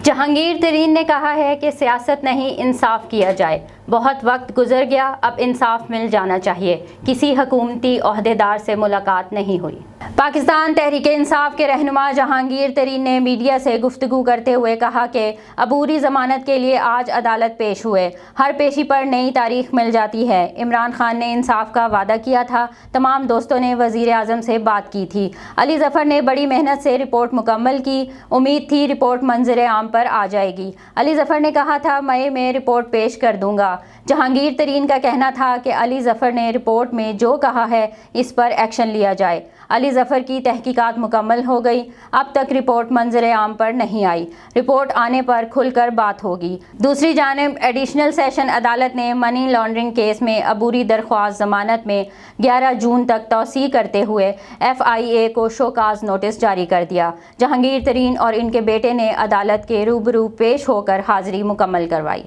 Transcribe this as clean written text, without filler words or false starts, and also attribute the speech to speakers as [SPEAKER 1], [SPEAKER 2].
[SPEAKER 1] جہانگیر ترین نے کہا ہے کہ سیاست نہیں انصاف کیا جائے، بہت وقت گزر گیا، اب انصاف مل جانا چاہیے، کسی حکومتی عہدیدار سے ملاقات نہیں ہوئی۔ پاکستان تحریک انصاف کے رہنما جہانگیر ترین نے میڈیا سے گفتگو کرتے ہوئے کہا کہ عبوری ضمانت کے لیے آج عدالت پیش ہوئے، ہر پیشی پر نئی تاریخ مل جاتی ہے۔ عمران خان نے انصاف کا وعدہ کیا تھا، تمام دوستوں نے وزیر اعظم سے بات کی تھی، علی ظفر نے بڑی محنت سے رپورٹ مکمل کی، امید تھی رپورٹ منظر عام پر آ جائے گی۔ علی ظفر نے کہا تھا مئی میں رپورٹ پیش کر دوں گا۔ جہانگیر ترین کا کہنا تھا کہ علی ظفر نے رپورٹ میں جو کہا ہے اس پر ایکشن لیا جائے۔ علی ظفر کی تحقیقات مکمل ہو گئی، اب تک رپورٹ منظر عام پر نہیں آئی، رپورٹ آنے پر کھل کر بات ہوگی۔ دوسری جانب ایڈیشنل سیشن عدالت نے منی لانڈرنگ کیس میں عبوری درخواست ضمانت میں 11 جون تک توسیع کرتے ہوئے FIA کو شوکاز نوٹس جاری کر دیا۔ جہانگیر ترین اور ان کے بیٹے نے عدالت کے روبرو پیش ہو کر حاضری مکمل کروائی۔